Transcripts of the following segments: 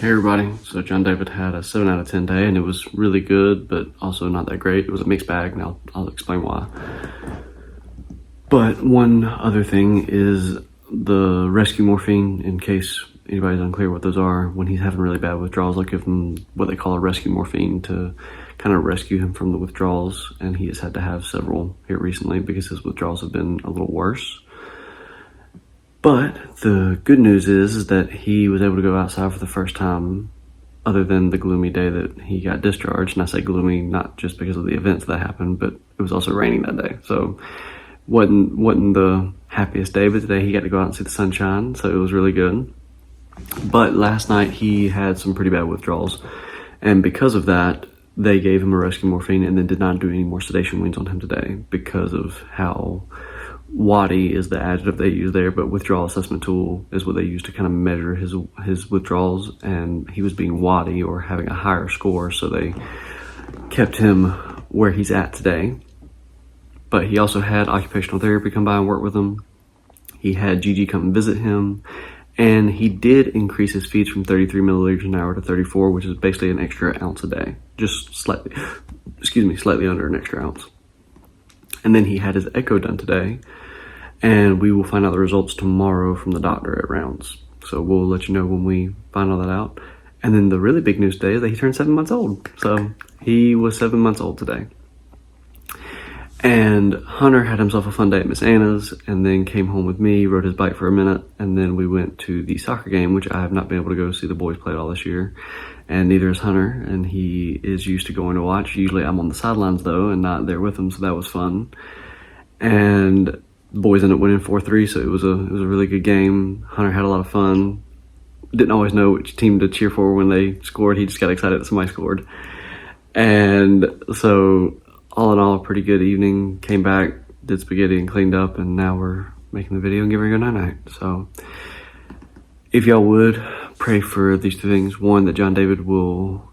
Hey everybody, so Jon David had a 7 out of 10 day and it was really good, but also not that great. It was a mixed bag, and I'll explain why. But one other thing is the rescue morphine, in case anybody's unclear what those are. When he's having really bad withdrawals, I'll give him what they call a rescue morphine to kind of rescue him from the withdrawals, and he has had to have several here recently because his withdrawals have been a little worse. But the good news is that he was able to go outside for the first time other than the gloomy day that he got discharged. And I say gloomy not just because of the events that happened, but it was also raining that day. So wasn't the happiest day, but today he got to go out and see the sunshine, so it was really good. But last night he had some pretty bad withdrawals, and because of that, they gave him a rescue morphine and then did not do any more sedation weans on him today because of how WADI is the adjective they use there, but withdrawal assessment tool is what they use to kind of measure his withdrawals, and he was being WADI or having a higher score, so they kept him where he's at today. But he also had occupational therapy come by and work with him. He had Gigi come and visit him, and he did increase his feeds from 33 milliliters an hour to 34, which is basically an extra ounce a day, just slightly under an extra ounce. And then he had his echo done today, and we will find out the results tomorrow from the doctor at rounds. So we'll let you know when we find all that out. And then the really big news today is that he turned 7 months old. So he was 7 months old today. And Hunter had himself a fun day at Miss Anna's, and then came home with me, rode his bike for a minute, and then we went to the soccer game, which I have not been able to go see the boys play at all this year. And neither is Hunter, and he is used to going to watch. Usually I'm on the sidelines though, and not there with him, so that was fun. And the boys ended up winning 4-3, so it was a really good game. Hunter had a lot of fun. Didn't always know which team to cheer for when they scored. He just got excited that somebody scored. And so all in all, a pretty good evening. Came back, did spaghetti and cleaned up, and now we're making the video and giving her a good night. So if y'all would pray for these two things. One, that Jon David will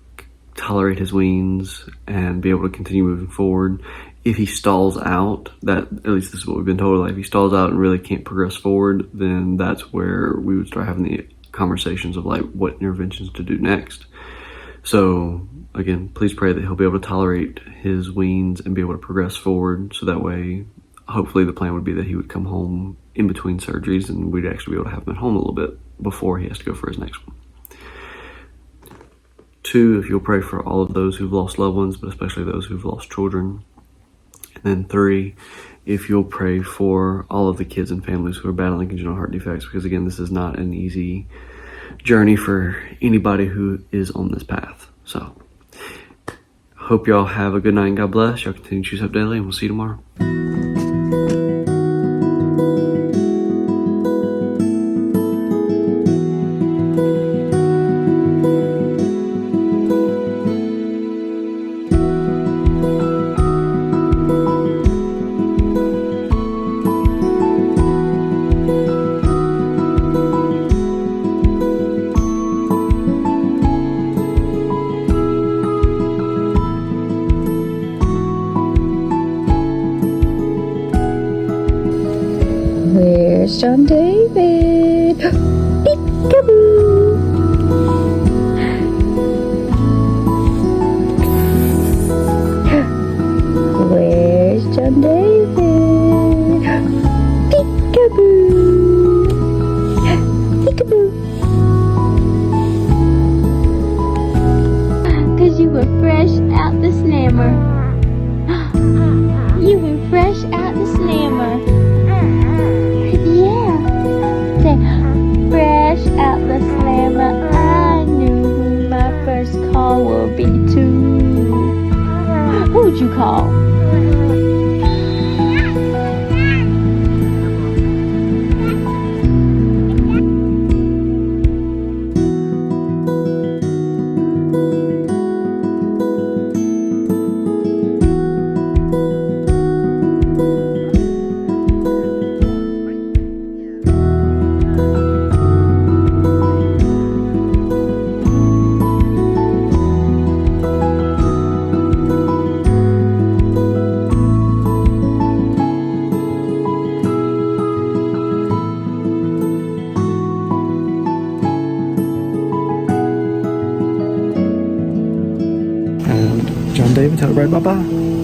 tolerate his weans and be able to continue moving forward. If he stalls out, that at least this is what we've been told, like if he stalls out and really can't progress forward, then that's where we would start having the conversations of like what interventions to do next. So again, please pray that he'll be able to tolerate his weans and be able to progress forward, so that way hopefully the plan would be that he would come home in between surgeries and we'd actually be able to have him at home a little bit before he has to go for his next one. 2, if you'll pray for all of those who've lost loved ones, but especially those who've lost children. And then 3, if you'll pray for all of the kids and families who are battling congenital heart defects, because again, this is not an easy journey for anybody who is on this path. So hope y'all have a good night and God bless. Y'all continue to choose up daily, and we'll see you tomorrow. Where's Jon David? Peekaboo! Where's Jon David? Peekaboo! Peekaboo! 'Cause you were fresh out the slammer. You were fresh out the slammer. Fresh out the slammer, I knew my first call would be to. Who'd you call? Jon David, tell everybody bye-bye.